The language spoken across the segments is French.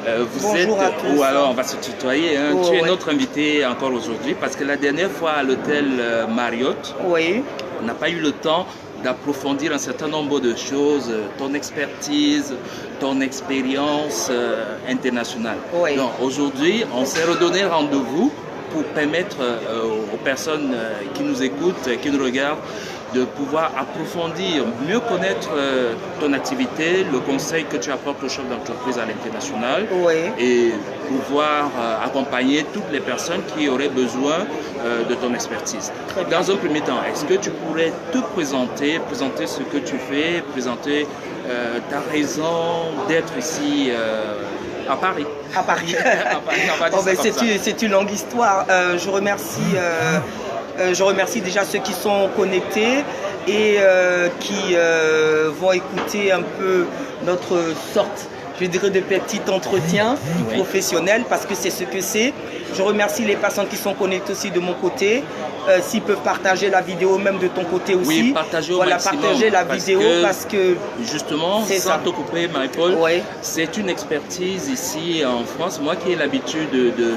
Vous êtes, Bonjour à tous. ou alors on va se tutoyer, hein. Oh, Tu es ouais. notre invité encore aujourd'hui parce que la dernière fois à l'hôtel Marriott, Oui, on n'a pas eu le temps d'approfondir un certain nombre de choses, ton expertise, ton expérience internationale. Oui. Donc aujourd'hui, on s'est redonné rendez-vous pour permettre aux personnes qui nous écoutent, qui nous regardent, de pouvoir approfondir, mieux connaître ton activité, le conseil que tu apportes aux chefs d'entreprise à l'international oui. et pouvoir accompagner toutes les personnes qui auraient besoin de ton expertise. Très bien. Dans un premier temps, est-ce que tu pourrais te présenter ce que tu fais, présenter ta raison d'être ici à Paris? À Paris. Oh, ben c'est une longue histoire. Je remercie déjà ceux qui sont connectés et qui vont écouter un peu notre sorte, je dirais, de petit entretien professionnel, parce que c'est ce que c'est. Je remercie les personnes qui sont connectées aussi de mon côté. S'ils peuvent partager la vidéo, même de ton côté aussi. Oui, partager au maximum. Partager la vidéo parce que justement, sans te couper, Marie-Paul, c'est une expertise ici en France, moi qui ai l'habitude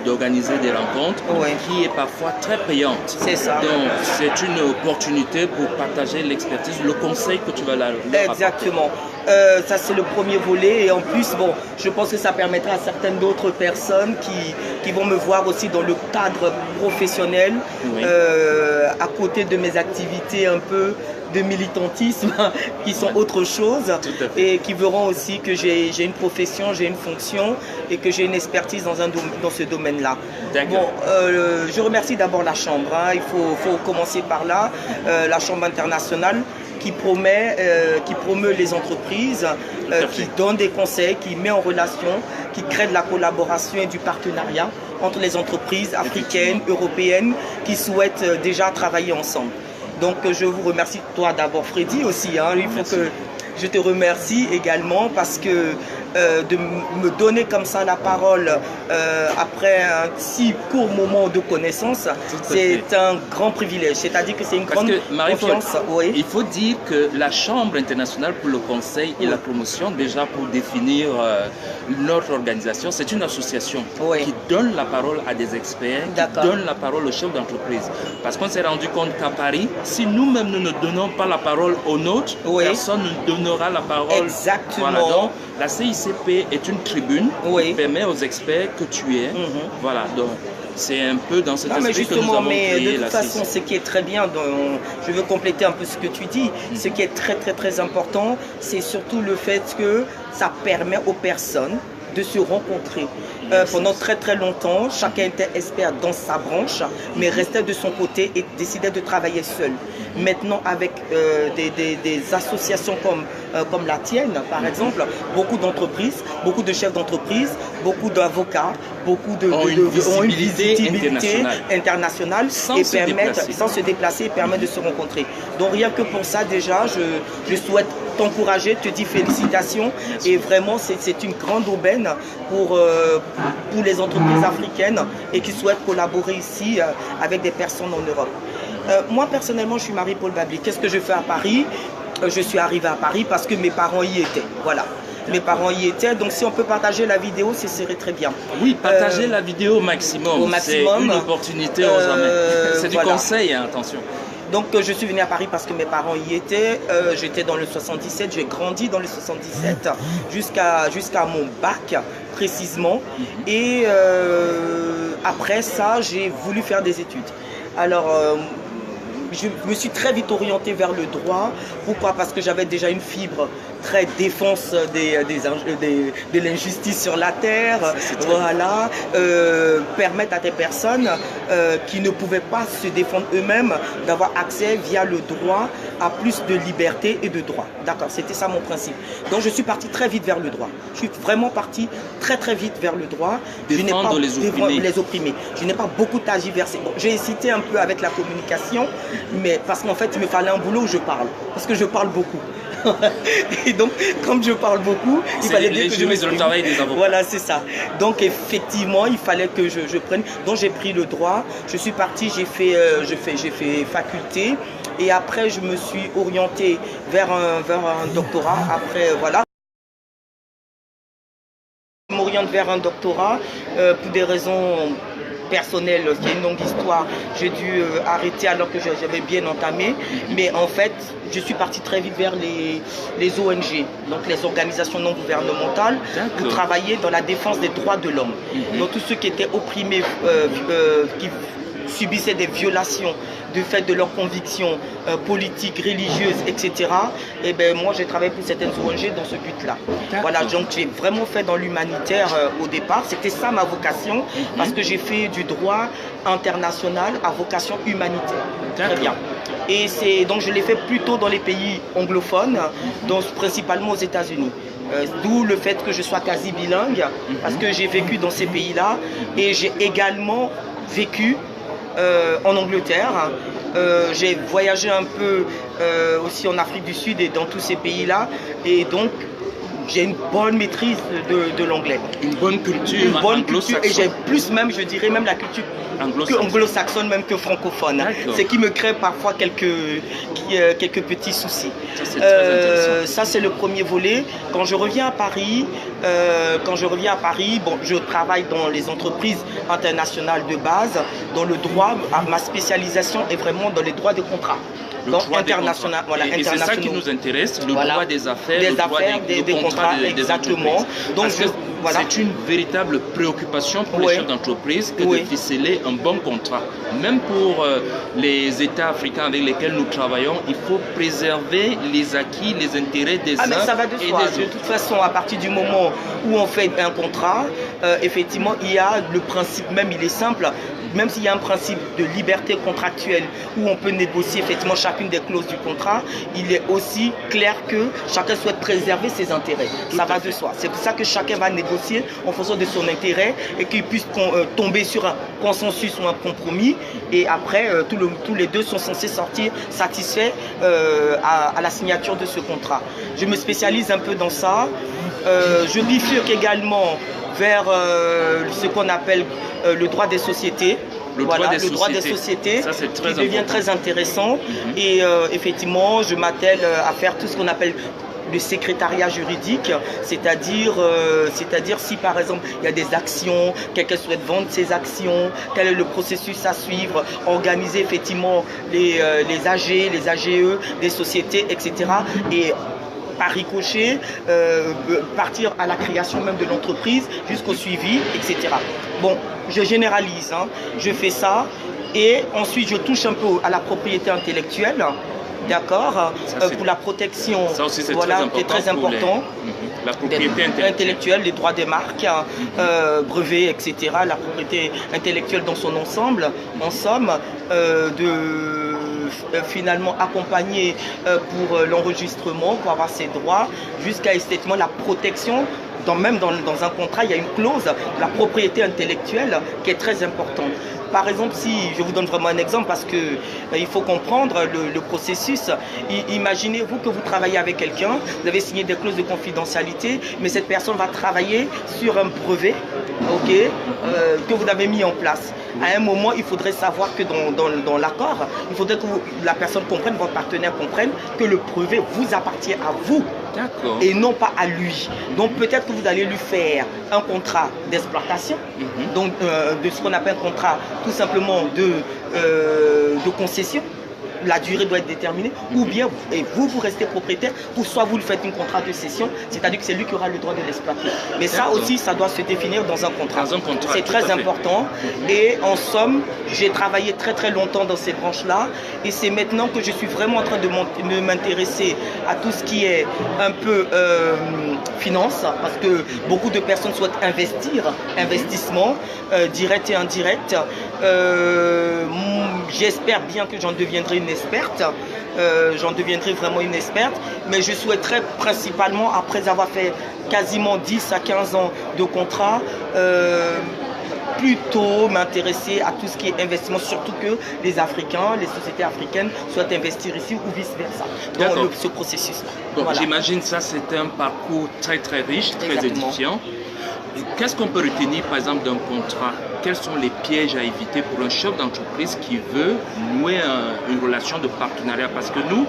d'organiser des rencontres, qui est parfois très payante. C'est ça. Donc, c'est une opportunité pour partager l'expertise, le conseil que tu vas leur apporter. Exactement. Ça, c'est le premier volet. Et en plus, bon, je pense que ça permettra à certaines d'autres personnes qui vont me voir aussi dans le cadre professionnel, à côté de mes activités un peu de militantisme qui sont autre chose, et qui verront aussi que j'ai une profession, j'ai une fonction et que j'ai une expertise dans ce domaine-là. Bon, je remercie d'abord la Chambre, hein. Il faut commencer par là, la Chambre internationale qui promeut les entreprises, qui donne des conseils, qui met en relation, qui crée de la collaboration et du partenariat entre les entreprises africaines, européennes qui souhaitent déjà travailler ensemble. Donc je vous remercie, toi d'abord Freddy aussi, hein. Il faut que je te remercie également parce que de me donner comme ça la parole après un si court moment de connaissance, c'est un grand privilège. C'est-à-dire que c'est une grande confiance. Il faut dire que la Chambre internationale pour le conseil et la promotion, déjà pour définir notre organisation, c'est une association qui donne la parole à des experts, qui donne la parole aux chefs d'entreprise. Parce qu'on s'est rendu compte qu'à Paris, si nous-mêmes nous ne donnons pas la parole aux nôtres, personne ne donnera la parole. Exactement. Voilà, donc la CICP est une tribune qui permet aux experts que tu es. Voilà, donc c'est un peu dans cet esprit que nous avons créé de toute façon, ce qui est très bien, je veux compléter un peu ce que tu dis, ce qui est très très très important, c'est surtout le fait que ça permet aux personnes de se rencontrer. Pendant très très longtemps, chacun était expert dans sa branche, mais restait de son côté et décidait de travailler seul. Maintenant, avec des associations comme la tienne, par exemple, beaucoup d'entreprises, beaucoup de chefs d'entreprise, beaucoup d'avocats, beaucoup ont une visibilité internationale et sans se déplacer, et permettent de se rencontrer. Donc rien que pour ça, déjà, je souhaite t'encourager, te dire félicitations. Et vraiment, c'est une grande aubaine pour les entreprises africaines et qui souhaitent collaborer ici avec des personnes en Europe. Moi, personnellement, je suis Marie-Paul Babli. Qu'est-ce que je fais à Paris? Je suis arrivée à Paris parce que mes parents y étaient. Voilà. Mes parents y étaient, donc si on peut partager la vidéo, ce serait très bien. Oui, partager la vidéo au maximum. C'est une opportunité aux hommes. C'est du conseil, hein, attention. Donc je suis venue à Paris parce que mes parents y étaient. J'étais dans le 77, j'ai grandi dans le 77 jusqu'à mon bac précisément. Et après ça, j'ai voulu faire des études. Alors je me suis très vite orientée vers le droit. Pourquoi? Parce que j'avais déjà une fibre très défense de l'injustice sur la terre. Voilà, permettre à des personnes qui ne pouvaient pas se défendre eux-mêmes d'avoir accès via le droit à plus de liberté et de droit. D'accord, c'était ça mon principe. Donc je suis partie très vite vers le droit. Je suis vraiment partie très très vite vers le droit. Défendre les opprimés. Je n'ai pas beaucoup tergiversé. Bon, j'ai hésité un peu avec la communication, mais parce qu'en fait il me fallait un boulot où je parle. Parce que je parle beaucoup. Et donc, comme je parle beaucoup, il fallait dire que je me le travail des avocats. Voilà, c'est ça. Donc, effectivement, il fallait que je prenne. Donc, j'ai pris le droit. Je suis partie, j'ai fait faculté. Et après, je me suis orientée vers un doctorat. Après, voilà. m'oriente vers un doctorat pour des raisons personnelles. Il y a une longue histoire. J'ai dû arrêter alors que j'avais bien entamé. Mais en fait, je suis parti très vite vers les ONG, donc les organisations non gouvernementales, pour travailler dans la défense des droits de l'homme. Donc tous ceux qui étaient opprimés, qui subissaient des violations du fait de leurs convictions politiques, religieuses, etc. Et ben moi j'ai travaillé pour certaines ONG dans ce but-là. Voilà, donc j'ai vraiment fait dans l'humanitaire au départ. C'était ça ma vocation, parce que j'ai fait du droit international à vocation humanitaire. Très bien. Et donc je l'ai fait plutôt dans les pays anglophones, donc principalement aux États-Unis. D'où le fait que je sois quasi bilingue, parce que j'ai vécu dans ces pays-là et j'ai également vécu en Angleterre. J'ai voyagé un peu aussi en Afrique du Sud et dans tous ces pays-là, et donc j'ai une bonne maîtrise de l'anglais. Une bonne culture. Une bonne culture, et j'ai plus même, je dirais même la culture anglo-saxonne même que francophone. Ce qui me crée parfois quelques petits soucis. Ça c'est le premier volet. Quand je reviens à Paris, bon, je travaille dans les entreprises internationales de base, dans le droit. Ma spécialisation est vraiment dans les droits des contrats. Donc international, voilà, et c'est ça qui nous intéresse, le droit des affaires, des contrats, exactement. Donc voilà. C'est une véritable préoccupation pour les chefs d'entreprise que de ficeler un bon contrat. Même pour les États africains avec lesquels nous travaillons, il faut préserver les acquis, les intérêts des uns mais ça va de et soi. des autres. De toute façon, à partir du moment où on fait un contrat, effectivement, il y a le principe même, il est simple. Même s'il y a un principe de liberté contractuelle où on peut négocier effectivement chacune des clauses du contrat, il est aussi clair que chacun souhaite préserver ses intérêts. Ça va de soi. C'est pour ça que chacun va négocier en fonction de son intérêt et qu'il puisse tomber sur un consensus ou un compromis. Et après, tous les deux sont censés sortir satisfaits à la signature de ce contrat. Je me spécialise un peu dans ça. Je bifurque également vers ce qu'on appelle le droit des sociétés. Le droit des sociétés, ça, c'est très qui devient très intéressant. Et effectivement, je m'attelle à faire tout ce qu'on appelle le secrétariat juridique, c'est-à-dire si par exemple il y a des actions, quelqu'un souhaite vendre ses actions, quel est le processus à suivre, organiser effectivement les AG, les AGE, des sociétés, etc. Et par ricochet, partir à la création même de l'entreprise jusqu'au suivi, etc. Bon, je généralise, hein. Je fais ça et ensuite je touche un peu à la propriété intellectuelle, d'accord, pour la protection, ça aussi, voilà, c'est très important. La propriété intellectuelle, les droits des marques, brevets, etc. La propriété intellectuelle dans son ensemble, en somme, finalement accompagner pour l'enregistrement, pour avoir ses droits, jusqu'à esthétiquement la protection. Même dans un contrat, il y a une clause de la propriété intellectuelle qui est très importante. Par exemple, si je vous donne vraiment un exemple, parce que il faut comprendre le processus. Imaginez-vous que vous travaillez avec quelqu'un, vous avez signé des clauses de confidentialité, mais cette personne va travailler sur un brevet, que vous avez mis en place. À un moment, il faudrait savoir que dans l'accord, il faudrait que la personne comprenne, votre partenaire comprenne que le brevet vous appartient à vous. Et non pas à lui. Donc peut-être que vous allez lui faire un contrat d'exploitation, donc de ce qu'on appelle un contrat tout simplement de concession. La durée doit être déterminée, ou bien vous restez propriétaire, ou soit vous lui faites un contrat de cession, c'est-à-dire que c'est lui qui aura le droit de l'exploiter. Mais ça aussi, ça doit se définir dans un contrat. C'est très important. Et en somme, j'ai travaillé très très longtemps dans ces branches-là, et c'est maintenant que je suis vraiment en train de m'intéresser à tout ce qui est un peu finance, parce que beaucoup de personnes souhaitent investissement direct et indirect. J'espère bien que j'en deviendrai une experte, j'en deviendrai vraiment une experte, mais je souhaiterais principalement, après avoir fait quasiment 10 à 15 ans de contrat, plutôt m'intéresser à tout ce qui est investissement, surtout que les Africains, les sociétés africaines souhaitent investir ici ou vice-versa, dans ce processus-là. Donc voilà. J'imagine ça c'est un parcours très très riche, très édifiant. Qu'est-ce qu'on peut retenir par exemple d'un contrat? Quels sont les pièges à éviter pour un chef d'entreprise qui veut nouer une relation de partenariat? Parce que nous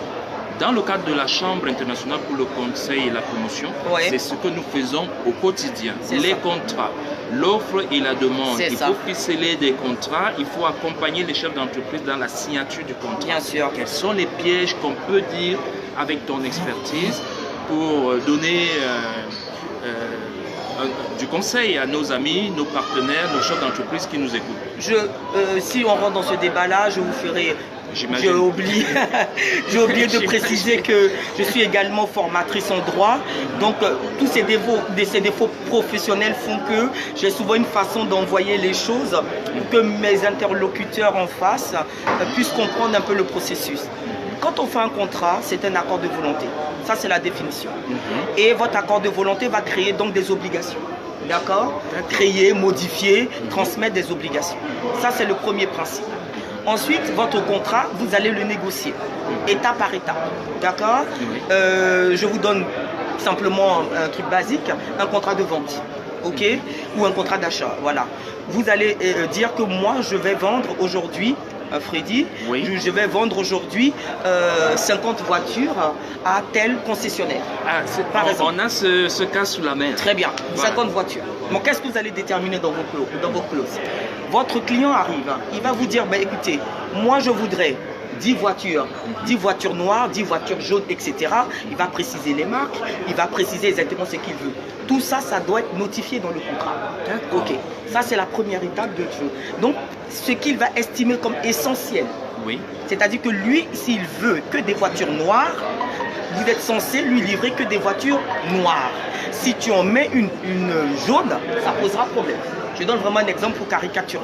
Dans le cadre de la Chambre internationale pour le conseil et la promotion, c'est ce que nous faisons au quotidien. Les contrats, l'offre et la demande. Il faut ficeler des contrats, il faut accompagner les chefs d'entreprise dans la signature du contrat. Bien sûr. Quels sont les pièges qu'on peut dire avec ton expertise pour donner du conseil à nos amis, nos partenaires, nos chefs d'entreprise qui nous écoutent? Si on rentre dans ce débat-là, je vous ferai... J'ai oublié de préciser que je suis également formatrice en droit. Donc, tous ces défauts professionnels font que j'ai souvent une façon d'envoyer les choses pour que mes interlocuteurs en face puissent comprendre un peu le processus. Quand on fait un contrat, c'est un accord de volonté. Ça, c'est la définition. Et votre accord de volonté va créer donc des obligations. D'accord? Créer, modifier, transmettre des obligations. Ça, c'est le premier principe. Ensuite, votre contrat, vous allez le négocier, étape par étape. D'accord? Je vous donne simplement un truc basique, un contrat de vente, ok? Ou un contrat d'achat, voilà. Vous allez dire que moi, je vais vendre aujourd'hui, Freddy, je vais vendre aujourd'hui 50 voitures à tel concessionnaire. Par exemple. On a ce cas sous la main. Très bien, 50 voitures. Bon, qu'est-ce que vous allez déterminer dans vos clauses? Votre client arrive, il va vous dire, écoutez, moi je voudrais 10 voitures noires, 10 voitures jaunes, etc. Il va préciser les marques, il va préciser exactement ce qu'il veut. Tout ça, ça doit être notifié dans le contrat. Ok, ça c'est la première étape de jeu. Donc, ce qu'il va estimer comme essentiel, c'est-à-dire que lui, s'il veut que des voitures noires, vous êtes censé lui livrer que des voitures noires. Si tu en mets une jaune, ça posera problème. Je donne vraiment un exemple pour caricaturer.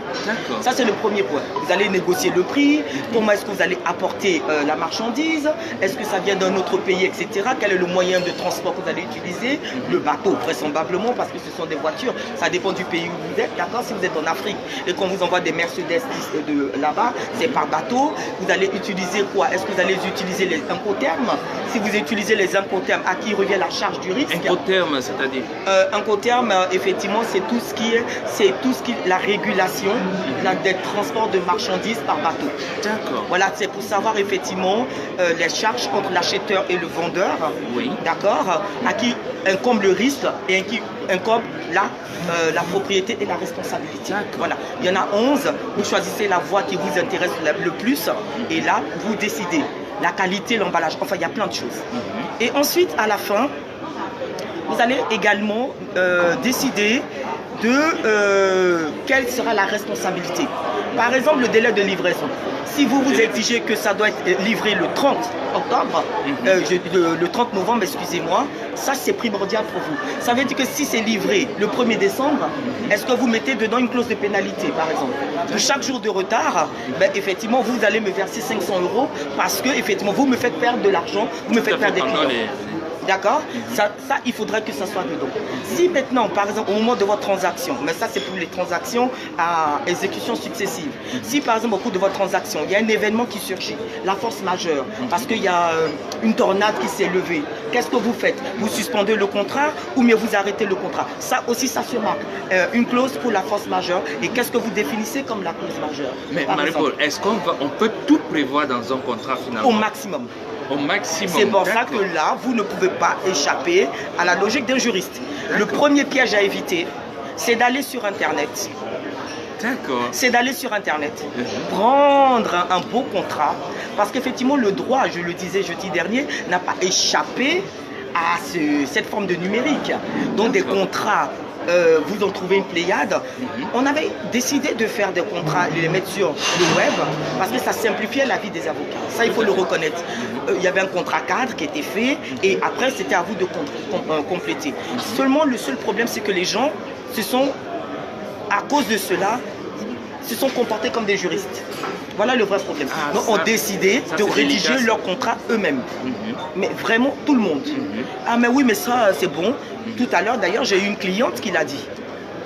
Ça, c'est le premier point. Vous allez négocier le prix. Comment est-ce que vous allez apporter la marchandise? Est-ce que ça vient d'un autre pays, etc. Quel est le moyen de transport que vous allez utiliser? Le bateau, vraisemblablement, parce que ce sont des voitures. Ça dépend du pays où vous êtes. D'accord? Si vous êtes en Afrique et qu'on vous envoie des Mercedes de là-bas, c'est par bateau. Vous allez utiliser quoi? Est-ce que vous allez utiliser les incoterms? Si vous utilisez les incoterms, à qui revient la charge du risque? Incoterm, c'est-à-dire incoterm, effectivement, c'est tout ce qui est la régulation des transports de marchandises par bateau. D'accord. Voilà, c'est pour savoir effectivement les charges entre l'acheteur et le vendeur. D'accord. À qui incombe le risque et à qui incombe la propriété et la responsabilité. Voilà. Il y en a 11. Vous choisissez la voie qui vous intéresse le plus et là, vous décidez la qualité, l'emballage. Enfin, il y a plein de choses. Et ensuite, à la fin, vous allez également décider de quelle sera la responsabilité. Par exemple, le délai de livraison. Si vous vous exigez que ça doit être livré le 30 octobre, le 30 novembre, excusez-moi, ça c'est primordial pour vous. Ça veut dire que si c'est livré le 1er décembre, est-ce que vous mettez dedans une clause de pénalité, par exemple? Pour chaque jour de retard, effectivement, vous allez me verser 500 € parce que, effectivement, vous me faites perdre de l'argent, vous me faites perdre des clients. D'accord? Ça, il faudrait que ça soit dedans. Si maintenant, par exemple, au moment de votre transaction, mais ça c'est pour les transactions à exécution successive. Si par exemple, au cours de votre transaction, il y a un événement qui surgit, la force majeure, parce qu'il y a une tornade qui s'est levée, qu'est-ce que vous faites? Vous suspendez le contrat ou mieux vous arrêtez le contrat? Ça aussi, ça se marque. Une clause pour la force majeure. Et qu'est-ce que vous définissez comme la clause majeure? Mais Marie-Paul, est-ce qu'on peut tout prévoir dans un contrat finalement? Au maximum. Au maximum. C'est pour ça que là, vous ne pouvez pas échapper à la logique d'un juriste. Le premier piège à éviter, c'est d'aller sur Internet. D'accord. C'est d'aller sur Internet, prendre un beau contrat, parce qu'effectivement, le droit, je le disais jeudi dernier, n'a pas échappé à cette forme de numérique. Donc des contrats, vous en trouvez une pléiade. On avait décidé de faire des contrats et de les mettre sur le web parce que ça simplifiait la vie des avocats. Ça, il faut le reconnaître. Il y avait un contrat cadre qui était fait et après, c'était à vous de compléter. Seulement, le seul problème, c'est que les gens à cause de cela, se sont comportés comme des juristes. Voilà le vrai problème. Donc, ont décidé de rédiger leur contrat eux-mêmes. Mais vraiment, tout le monde. Ah, mais oui, mais ça, c'est bon. Tout à l'heure, d'ailleurs, j'ai eu une cliente qui l'a dit.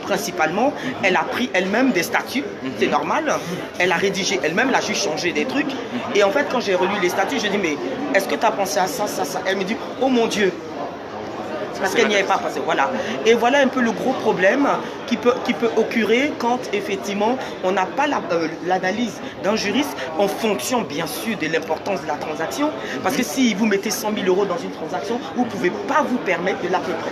Principalement, elle a pris elle-même des statuts, c'est normal. Elle a rédigé elle-même, elle a juste changé des trucs. Et en fait, quand j'ai relu les statuts, je dis, mais est-ce que tu as pensé à ça, ça, ça? Elle me dit, oh mon Dieu. parce qu'elle n'y avait pas passé. Voilà. Et voilà un peu le gros problème qui peut occurrer quand effectivement on n'a pas l'analyse d'un juriste en fonction bien sûr de l'importance de la transaction. Parce que si vous mettez 100 000 € dans une transaction, vous ne pouvez pas vous permettre de l'à peu près.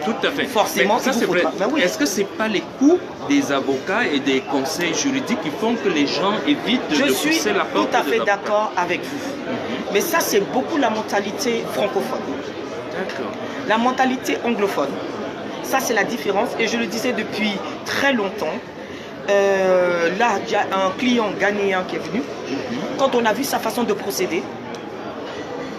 Tout à fait. Forcément, ça c'est vrai. Ben oui. Est-ce que ce n'est pas les coûts des avocats et des conseils juridiques qui font que les gens évitent de pousser la porte? Je suis tout à fait d'accord avec vous. Mais ça, c'est beaucoup la mentalité francophone. D'accord. La mentalité anglophone, ça c'est la différence. Et je le disais depuis très longtemps. Là, il y a un client ghanéen qui est venu. Quand on a vu sa façon de procéder,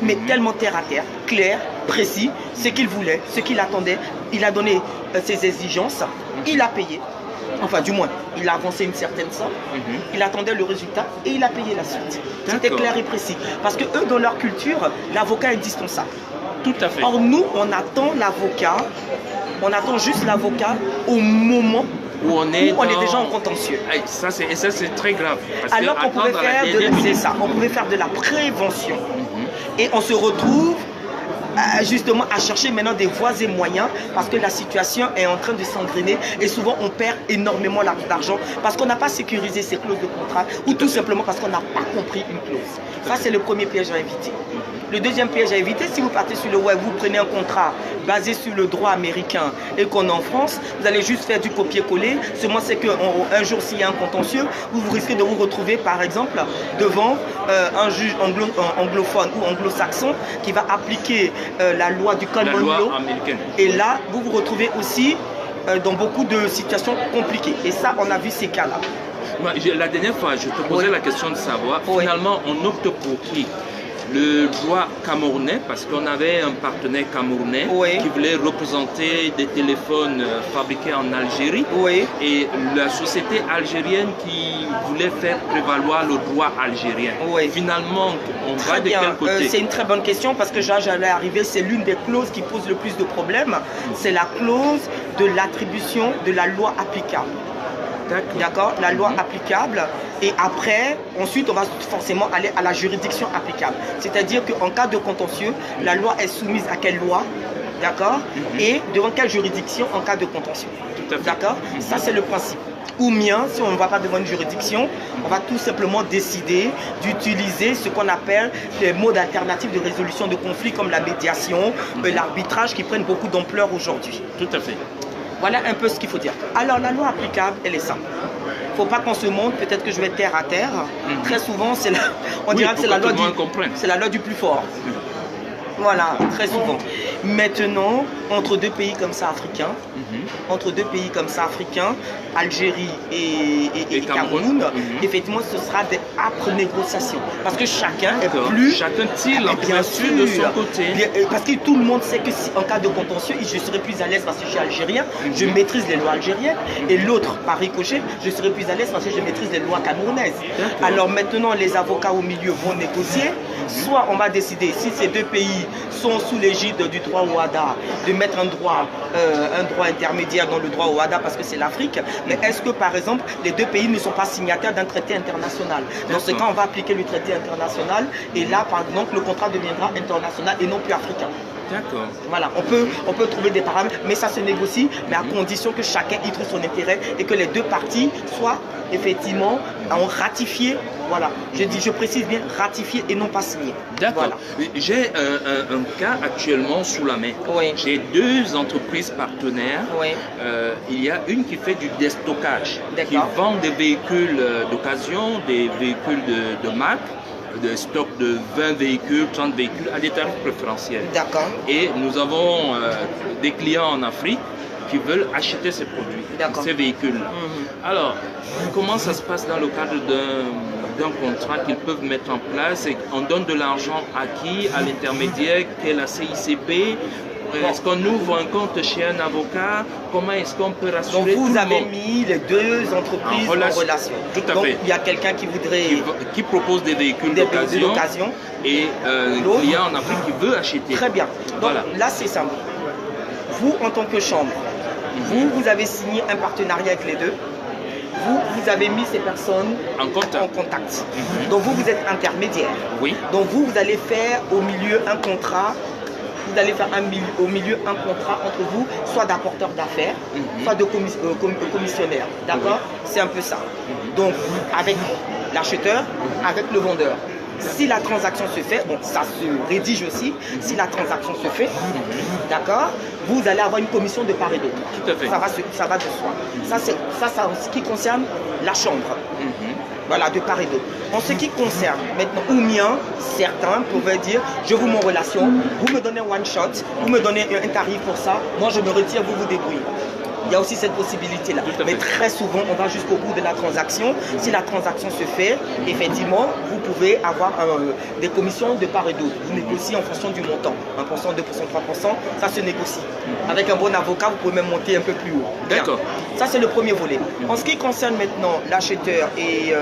mais tellement terre à terre, clair, précis, ce qu'il voulait, ce qu'il attendait. Il a donné ses exigences, il a payé. Enfin, du moins, il a avancé une certaine somme, il attendait le résultat et il a payé la suite. C'était clair et précis. Parce que eux, dans leur culture, l'avocat est indispensable. Tout à fait. Or, nous, on attend l'avocat, on attend juste l'avocat au moment où on est déjà en contentieux. Et ça, c'est très grave. Alors qu'on pouvait faire de la prévention. Et on se retrouve justement à chercher maintenant des voies et moyens parce que la situation est en train de s'engrainer et souvent on perd énormément d'argent parce qu'on n'a pas sécurisé ces clauses de contrat ou tout simplement parce qu'on n'a pas compris une clause. Ça, c'est le premier piège à éviter. Le deuxième piège à éviter, si vous partez sur le web, vous prenez un contrat basé sur le droit américain et qu'on est en France, vous allez juste faire du copier-coller. Seulement, c'est qu'un jour, s'il y a un contentieux, vous risquez de vous retrouver, par exemple, devant un juge anglophone ou anglo-saxon qui va appliquer la loi du common law. Et là, vous vous retrouvez aussi dans beaucoup de situations compliquées. Et ça, on a vu ces cas-là. La dernière fois, je te posais la question de savoir, finalement, on opte pour qui? Le droit camerounais, parce qu'on avait un partenaire camerounais qui voulait représenter des téléphones fabriqués en Algérie, et la société algérienne qui voulait faire prévaloir le droit algérien. Finalement, on va de quel côté? C'est une très bonne question parce que j'allais arriver, c'est l'une des clauses qui pose le plus de problèmes, c'est la clause de l'attribution de la loi applicable. D'accord, la loi applicable, et après, ensuite, on va forcément aller à la juridiction applicable. C'est-à-dire qu'en cas de contentieux, la loi est soumise à quelle loi, d'accord, et devant quelle juridiction en cas de contentieux. D'accord, ça c'est le principe. Ou bien, si on ne va pas devant une juridiction, on va tout simplement décider d'utiliser ce qu'on appelle les modes alternatifs de résolution de conflits comme la médiation, l'arbitrage qui prennent beaucoup d'ampleur aujourd'hui. Tout à fait. Voilà un peu ce qu'il faut dire. Alors, la loi applicable, elle est simple. Il ne faut pas qu'on se montre, peut-être que je vais terre à terre. Très souvent, on dira que c'est la loi du plus fort. Voilà, très souvent. Maintenant, entre deux pays comme ça africains, Algérie et Cameroun, effectivement, ce sera des âpres négociations. Parce que chacun tire la couverture de son côté. Parce que tout le monde sait que si en cas de contentieux, je serai plus à l'aise parce que je suis algérien, je maîtrise les lois algériennes, et l'autre, par ricochet, je serai plus à l'aise parce que je maîtrise les lois camerounaises. Alors maintenant, les avocats au milieu vont négocier. Soit on va décider, si ces deux pays sont sous l'égide du droit OHADA, de mettre un droit intermédiaire dans le droit OHADA parce que c'est l'Afrique, mais est-ce que par exemple les deux pays ne sont pas signataires d'un traité international? Dans ce cas, on va appliquer le traité international et là, par exemple, le contrat deviendra international et non plus africain. D'accord. Voilà, on peut trouver des paramètres, mais ça se négocie, mais à condition que chacun y trouve son intérêt et que les deux parties soient effectivement ratifié. Voilà, je précise bien ratifié et non pas signé. D'accord. Voilà. J'ai un cas actuellement sous la main. J'ai deux entreprises partenaires. Il y a une qui fait du déstockage, qui vend des véhicules d'occasion, des véhicules de marque, de stock de 20 véhicules, 30 véhicules à des tarifs préférentiels. D'accord. Et nous avons des clients en Afrique qui veulent acheter ces produits, ces véhicules-là. Alors, comment ça se passe dans le cadre d'un contrat qu'ils peuvent mettre en place? Et on donne de l'argent à qui? À l'intermédiaire, qu'est la CICP? Est-ce qu'on ouvre un compte chez un avocat? Comment est-ce qu'on peut rassurer? Donc vous avez mis les deux entreprises en relation. Tout à fait. Donc il y a quelqu'un qui voudrait... Qui propose des véhicules d'occasion et un client en Afrique qui veut acheter. Très bien. Donc là c'est simple. Vous en tant que chambre, vous avez signé un partenariat avec les deux. Vous avez mis ces personnes en contact. Donc vous êtes intermédiaire. Oui. Donc vous allez faire au milieu un contrat vous allez faire au milieu un contrat entre vous, soit d'apporteur d'affaires, soit de commissionnaire. D'accord? C'est un peu ça. Donc, avec l'acheteur, avec le vendeur. Si la transaction se fait, bon, ça se rédige aussi, si la transaction se fait, d'accord, vous allez avoir une commission de part et d'autre. Tout à fait. Ça va de soi. Ça, en ce qui concerne la chambre. Voilà, de part et d'autre. En ce qui concerne maintenant Oumien, certains pouvaient dire, je vous mets en relation, vous me donnez one shot, vous me donnez un tarif pour ça, moi je me retire, vous vous débrouillez. Il y a aussi cette possibilité-là. Mais très souvent, on va jusqu'au bout de la transaction. Si la transaction se fait, effectivement, vous pouvez avoir des commissions de part et d'autre. Vous négociez en fonction du montant. 1%, 2%, 3%, ça se négocie. Avec un bon avocat, vous pouvez même monter un peu plus haut. D'accord. Ça, c'est le premier volet. En ce qui concerne maintenant l'acheteur et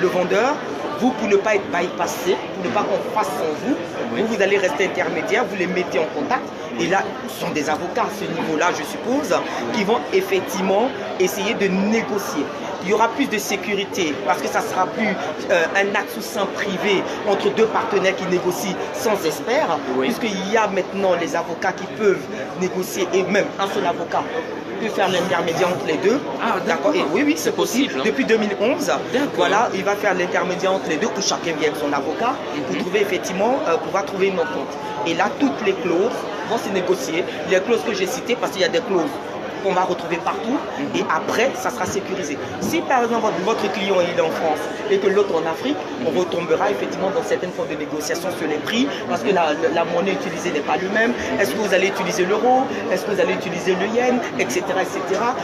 le vendeur, vous, pour ne pas être bypassé, pour ne pas qu'on fasse sans vous, vous allez rester intermédiaire, vous les mettez en contact. Et là, ce sont des avocats à ce niveau-là, je suppose, qui vont effectivement essayer de négocier. Il y aura plus de sécurité parce que ça ne sera plus un acte sous sein privé entre deux partenaires qui négocient sans expert, puisqu'il y a maintenant les avocats qui peuvent négocier, et même un seul avocat peut faire l'intermédiaire entre les deux. Ah, d'accord. Oui, c'est possible. Depuis 2011, voilà, il va faire l'intermédiaire entre les deux, où chacun vient avec son avocat, pour trouver effectivement, pouvoir trouver une entente. Et là, toutes les clauses vont se négocier. Les clauses que j'ai citées, parce qu'il y a des clauses qu'on va retrouver partout, et après, ça sera sécurisé. Si par exemple votre client il est en France et que l'autre en Afrique, on retombera effectivement dans certaines formes de négociations sur les prix, parce que la monnaie utilisée n'est pas le même. Est-ce que vous allez utiliser l'euro? Est-ce que vous allez utiliser le yen? Etc. etc.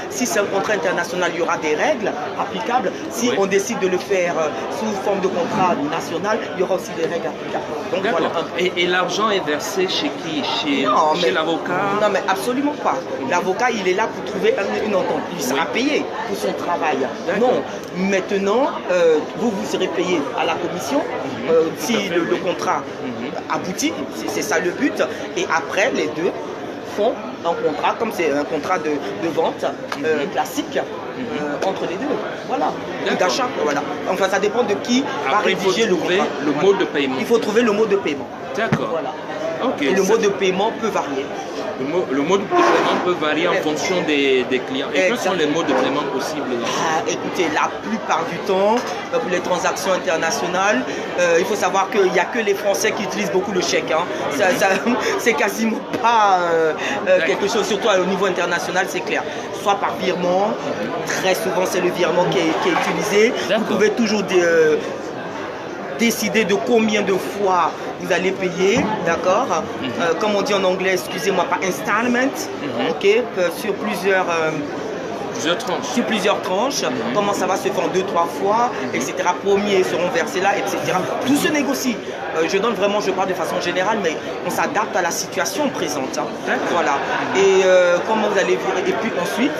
Si c'est un contrat international, il y aura des règles applicables. Si on décide de le faire sous forme de contrat national, il y aura aussi des règles applicables. Donc, voilà. Et l'argent est versé chez qui? Chez l'avocat? Non, mais absolument pas. L'avocat, il est là pour trouver une entente. Il sera payé pour son travail. Non, maintenant, vous serez payé à la commission si le contrat aboutit. C'est ça le but. Et après, les deux font un contrat, comme c'est un contrat de vente classique. Entre les deux, voilà, d'achat, voilà. Enfin, ça dépend de qui va rédiger le contrat. Le mode de paiement. Il faut trouver le mode de paiement. D'accord. Voilà. Okay, et le mode de paiement peut varier. Le mode de paiement peut varier en fonction des clients. Et quels sont les modes de paiement possibles? Écoutez, la plupart du temps, pour les transactions internationales, il faut savoir qu'il n'y a que les Français qui utilisent beaucoup le chèque. Hein. C'est quasiment pas quelque chose, surtout au niveau international, c'est clair. Soit par virement, très souvent c'est le virement qui est utilisé. Vous pouvez toujours décider de combien de fois vous allez payer, d'accord, comme on dit en anglais, excusez-moi, par installment, ok, sur plusieurs tranches. Sur plusieurs tranches, comment ça va se faire en 2-3 fois, etc. Premiers seront versés là, etc. Tout se négocie. Je donne vraiment, je parle de façon générale, mais on s'adapte à la situation présente. Hein. Voilà. Et comment vous allez voir, et puis ensuite,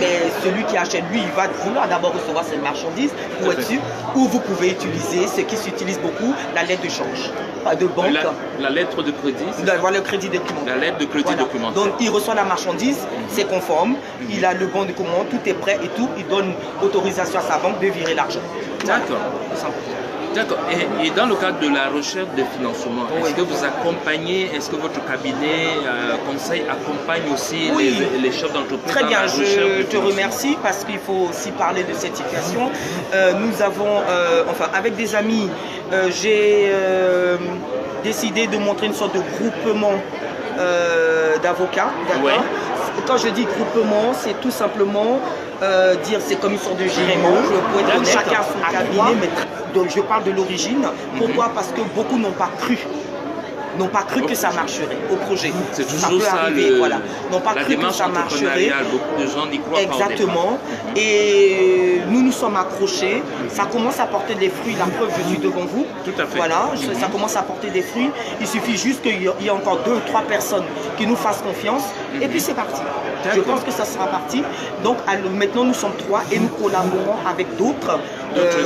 mais celui qui achète, lui, il va vouloir d'abord recevoir cette marchandise pour être sûr, ou vous pouvez utiliser ce qui s'utilise beaucoup, la lettre de change, de banque. La lettre de crédit. Voilà, le crédit document. La lettre de crédit documentaire. Donc il reçoit la marchandise, c'est conforme, il a le bon de commande, tout est prêt et tout, il donne autorisation à sa banque de virer l'argent. D'accord. D'accord. Et dans le cadre de la recherche de financement, est-ce que vous accompagnez, est-ce que votre cabinet conseil accompagne aussi les chefs d'entreprise? Très bien, je te remercie parce qu'il faut aussi parler de cette situation. Nous avons, enfin avec des amis, j'ai décidé de montrer une sorte de groupement d'avocats. D'accord. Quand je dis groupement, c'est tout simplement dire c'est comme une sorte de GMO, pour être honnête, chacun a son cabinet, mais donc je parle de l'origine. Pourquoi? Parce que beaucoup n'ont pas cru que ça marcherait au projet. C'est toujours ça, arriver, voilà. N'ont pas cru que ça marcherait. Beaucoup de gens n'y croient pas. Exactement. Et nous sommes accrochés. Ça commence à porter des fruits. La preuve, je suis devant vous. Tout à fait. Voilà, ça commence à porter des fruits. Il suffit juste qu'il y ait encore 2 ou 3 personnes qui nous fassent confiance. Et puis c'est parti. Je pense que ça sera parti. Donc maintenant nous sommes 3 et nous collaborons avec d'autres.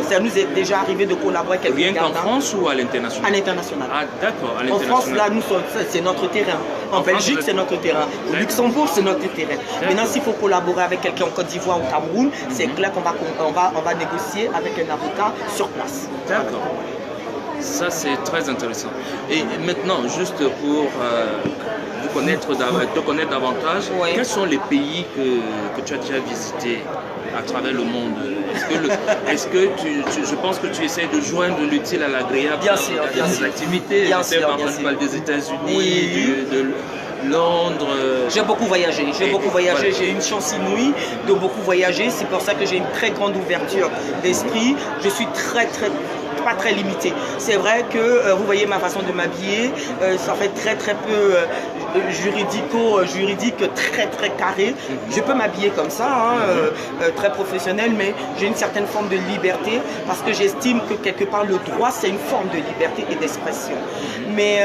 Ça nous est déjà arrivé de collaborer avec quelqu'un. Rien qu'en France ou à l'international? À l'international. Ah d'accord, à l'international. En France, là, c'est notre terrain. En Belgique, c'est notre terrain. Au Luxembourg, c'est notre terrain. Maintenant, s'il faut collaborer avec quelqu'un en Côte d'Ivoire ou au Cameroun, c'est clair qu'on va négocier avec un avocat sur place. D'accord. Ça, c'est très intéressant. Et maintenant, juste pour te connaître davantage, quels sont les pays que tu as déjà visités à travers le monde? Est-ce que je pense que tu essaies de joindre l'utile à l'agréable dans tes activités, par exemple des États-Unis, de Londres. J'ai beaucoup voyagé, j'ai une chance inouïe de beaucoup voyager, c'est pour ça que j'ai une très grande ouverture d'esprit. Je suis pas très limité. C'est vrai que vous voyez ma façon de m'habiller, ça fait très peu juridique, très carré. Je peux m'habiller comme ça, très professionnel, mais j'ai une certaine forme de liberté parce que j'estime que quelque part le droit c'est une forme de liberté et d'expression. Mais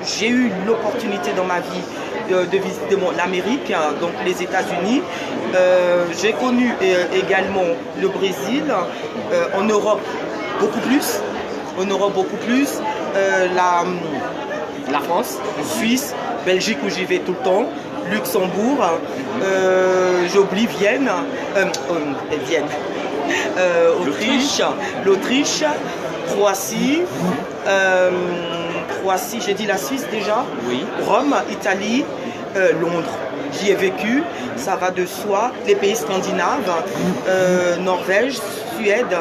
j'ai eu l'opportunité dans ma vie de visiter l'Amérique, donc les États-Unis. J'ai connu également le Brésil, en Europe beaucoup plus, la France, Suisse, Belgique où j'y vais tout le temps, Luxembourg, j'oublie Vienne, l'Autriche, Croatie, j'ai dit la Suisse déjà, Rome, Italie, Londres. J'y ai vécu, ça va de soi, les pays scandinaves, Norvège, Suède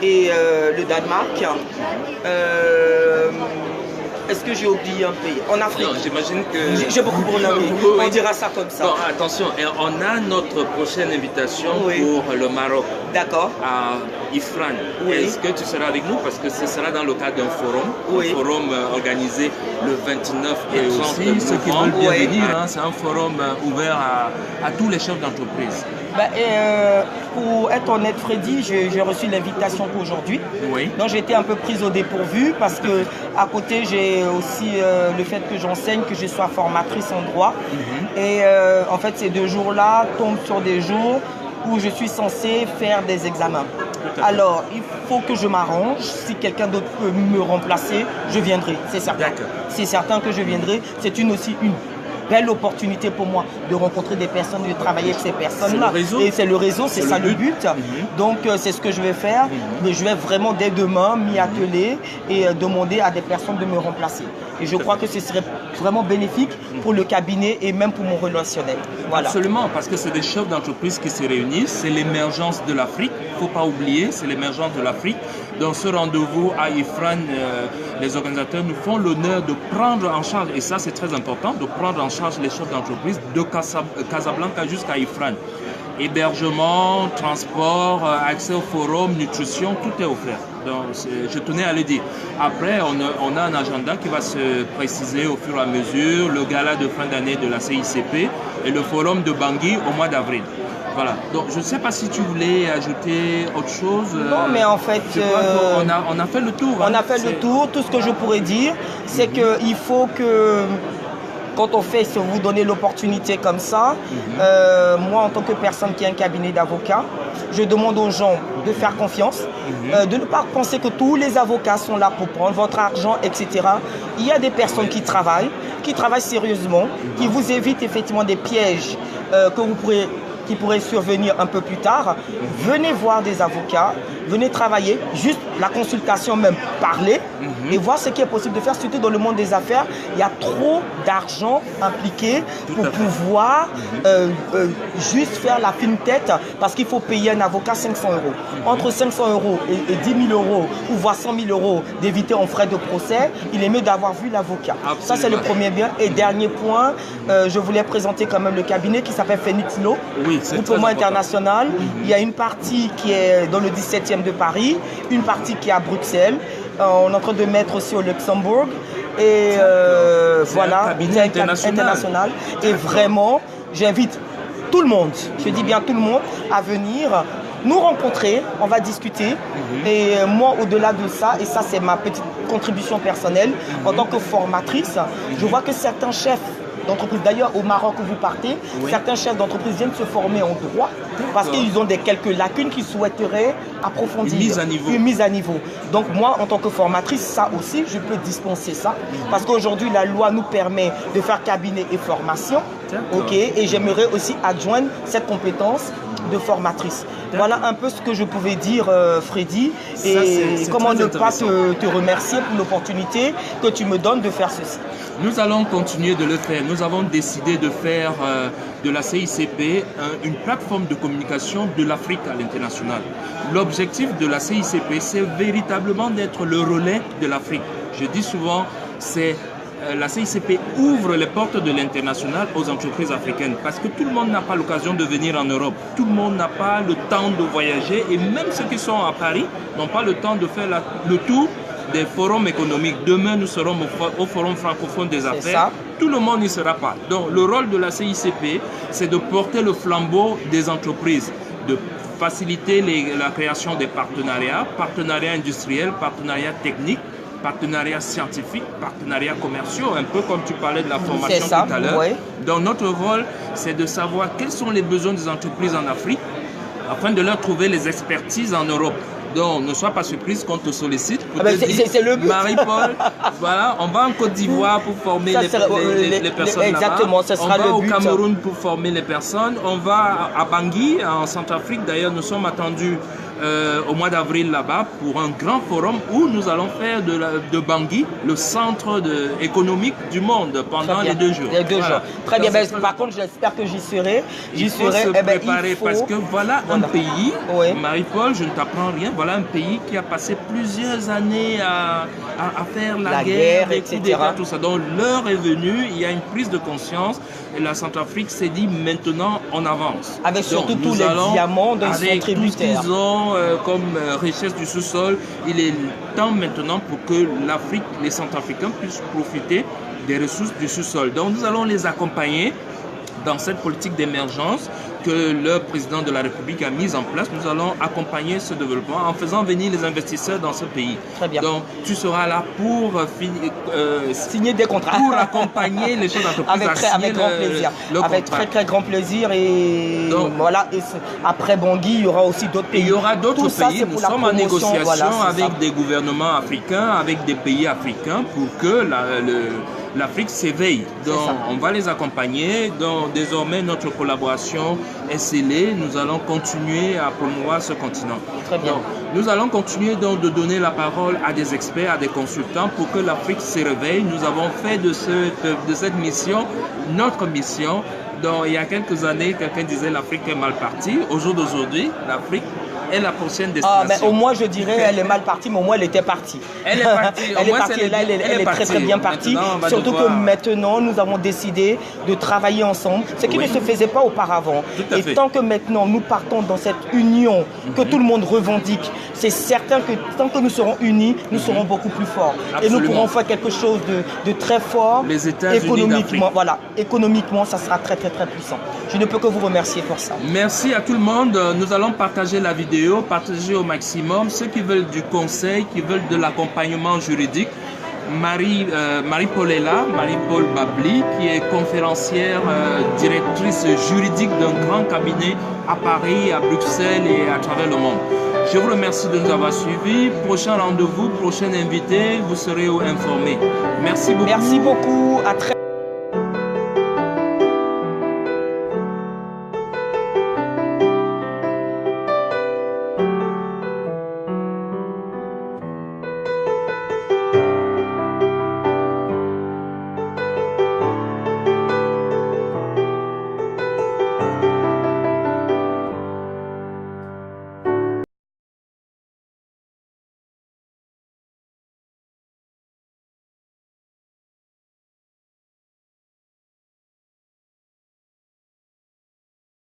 et le Danemark. Est-ce que j'ai oublié un pays? En Afrique. Non, j'imagine que... J'ai beaucoup renommé, on dira ça comme ça. Bon, attention, on a notre prochaine invitation pour le Maroc. D'accord. À Ifrane. Est-ce que tu seras avec nous? Parce que ce sera dans le cadre d'un forum, organisé le 29 et 30 novembre. Ceux qui veulent bien venir, c'est un forum ouvert à tous les chefs d'entreprise. Pour être honnête, Freddy, j'ai reçu l'invitation qu'aujourd'hui. Donc j'ai été un peu prise au dépourvu parce que à côté j'ai aussi le fait que j'enseigne, que je sois formatrice en droit. Et en fait ces 2 jours-là tombent sur des jours où je suis censée faire des examens. Alors, il faut que je m'arrange. Si quelqu'un d'autre peut me remplacer, je viendrai, c'est certain. C'est certain que je viendrai. C'est aussi une belle opportunité pour moi de rencontrer des personnes, de travailler avec ces personnes-là. Et c'est le réseau, c'est ça le but. Donc, c'est ce que je vais faire. Mais je vais vraiment dès demain m'y atteler et demander à des personnes de me remplacer. Et je crois que ce serait vraiment bénéfique pour le cabinet et même pour mon relationnel. Voilà. Absolument, parce que c'est des chefs d'entreprise qui se réunissent. C'est l'émergence de l'Afrique. Il ne faut pas oublier, c'est l'émergence de l'Afrique. Dans ce rendez-vous à Ifrane, les organisateurs nous font l'honneur de prendre en charge, et ça c'est très important, de prendre en charge les chefs d'entreprise de Casablanca jusqu'à Ifrane. Hébergement, transport, accès au forum, nutrition, tout est offert. Donc, je tenais à le dire. Après, on a un agenda qui va se préciser au fur et à mesure, le gala de fin d'année de la CICP et le forum de Bangui au mois d'avril. Voilà. Donc, je ne sais pas si tu voulais ajouter autre chose. Non, mais en fait... on a fait le tour. On a fait le tour. Tout ce que je pourrais dire, c'est qu'il faut que... Quand on fait, si vous donnez l'opportunité comme ça, moi en tant que personne qui a un cabinet d'avocats, je demande aux gens de faire confiance, de ne pas penser que tous les avocats sont là pour prendre votre argent, etc. Il y a des personnes qui travaillent sérieusement, qui vous évitent effectivement des pièges qui pourraient survenir un peu plus tard. Venez voir des avocats, venez travailler, juste la consultation même, parler et voir ce qui est possible de faire, surtout dans le monde des affaires. Il y a trop d'argent impliqué pour pouvoir juste faire la fine tête parce qu'il faut payer un avocat 500 €. Entre 500 € et 10 000 € ou voire 100 000 € d'éviter en frais de procès, il est mieux d'avoir vu l'avocat. Ça c'est le premier bien. Et dernier point, je voulais présenter quand même le cabinet qui s'appelle Phoenix Law. Groupement international. Il y a une partie qui est dans le 17e de Paris, une partie qui est à Bruxelles. On est en train de mettre aussi au Luxembourg. Et voilà, un cabinet international. Et vraiment, j'invite tout le monde, je dis bien tout le monde, à venir nous rencontrer, on va discuter. Et moi, au-delà de ça, et ça c'est ma petite contribution personnelle, en tant que formatrice, je vois que certains chefs d'entreprise, d'ailleurs au Maroc où vous partez, certains chefs d'entreprise viennent se former en droit parce qu'ils ont quelques lacunes qu'ils souhaiteraient approfondir. Une mise à niveau. Donc moi, en tant que formatrice, ça aussi, je peux dispenser ça parce qu'aujourd'hui, la loi nous permet de faire cabinet et formation. Et j'aimerais aussi adjoindre cette compétence de formatrice. Voilà un peu ce que je pouvais dire, Freddy. Et comment ne pas te remercier pour l'opportunité que tu me donnes de faire ceci. Nous allons continuer de le faire. Nous avons décidé de faire de la CICP une plateforme de communication de l'Afrique à l'international. L'objectif de la CICP, c'est véritablement d'être le relais de l'Afrique. Je dis souvent, c'est la CICP ouvre les portes de l'international aux entreprises africaines parce que tout le monde n'a pas l'occasion de venir en Europe. Tout le monde n'a pas le temps de voyager et même ceux qui sont à Paris n'ont pas le temps de faire le tour des forums économiques. Demain, nous serons au Forum francophone des affaires. Tout le monde n'y sera pas. Donc, le rôle de la CICP, c'est de porter le flambeau des entreprises, de faciliter la création des partenariats, partenariats industriels, partenariats techniques, partenariats scientifiques, partenariats commerciaux, un peu comme tu parlais de la formation tout à l'heure. Ouais. Donc, notre rôle, c'est de savoir quels sont les besoins des entreprises en Afrique afin de leur trouver les expertises en Europe. Donc, ne sois pas surprise qu'on te sollicite pour te dire, c'est le but. Marie-Paul, voilà, on va en Côte d'Ivoire pour former les personnes exactement, là-bas. Ce sera on va le au but. Cameroun pour former les personnes. On va à Bangui, en Centrafrique. D'ailleurs, nous sommes attendus au mois d'avril là-bas pour un grand forum où nous allons faire de Bangui le centre économique du monde pendant les 2 jours. Les 2 jours. Très bien. Par contre, j'espère que j'y serai. Il faut se préparer parce que voilà un pays, Marie-Paul, je ne t'apprends rien, voilà un pays qui a passé plusieurs années à faire la guerre, etc. Tout ça. Donc l'heure est venue, il y a une prise de conscience et la Centrafrique s'est dit maintenant on avance. Avec surtout tous les diamants dont ils sont tributaires. Avec tout ce qu'ils ont comme richesse du sous-sol, il est temps maintenant pour que l'Afrique, les Centrafricains puissent profiter des ressources du sous-sol. Donc nous allons les accompagner dans cette politique d'émergence que le président de la République a mise en place. Nous allons accompagner ce développement en faisant venir les investisseurs dans ce pays. Très bien. Donc, tu seras là pour signer des contrats. Pour accompagner les chefs d'entreprise. Avec grand plaisir. Avec très grand plaisir. Et donc, voilà. Et après Bangui, il y aura aussi d'autres pays. Il y aura d'autres pays. Nous sommes en négociation avec des gouvernements africains, avec des pays africains pour que l'Afrique s'éveille. Donc, on va les accompagner. Donc, désormais, notre collaboration est scellée. Nous allons continuer à promouvoir ce continent. Très bien. Donc, nous allons continuer donc de donner la parole à des experts, à des consultants pour que l'Afrique se réveille. Nous avons fait de cette mission notre mission. Donc, il y a quelques années, quelqu'un disait l'Afrique est mal partie. Au jour d'aujourd'hui, l'Afrique est la prochaine destination. Au moins, je dirais, elle est mal partie, mais au moins, elle était partie. Elle est partie. Elle est partie, et là, elle est très bien partie. Surtout que maintenant, nous avons décidé de travailler ensemble, ce qui ne se faisait pas auparavant. Et tant que maintenant, nous partons dans cette union que tout le monde revendique, c'est certain que tant que nous serons unis, nous serons beaucoup plus forts. Absolument. Et nous pourrons faire quelque chose de très fort. Les États-Unis d'Afrique. Voilà, économiquement, ça sera très puissant. Je ne peux que vous remercier pour ça. Merci à tout le monde. Nous allons partager la vidéo, partager au maximum. Ceux qui veulent du conseil, qui veulent de l'accompagnement juridique, Marie-Paul est là, Marie-Paul Babli, qui est conférencière, directrice juridique d'un grand cabinet à Paris, à Bruxelles et à travers le monde. Je vous remercie de nous avoir suivis. Prochain rendez-vous, prochain invité, vous serez informés. Merci beaucoup. Merci beaucoup. À très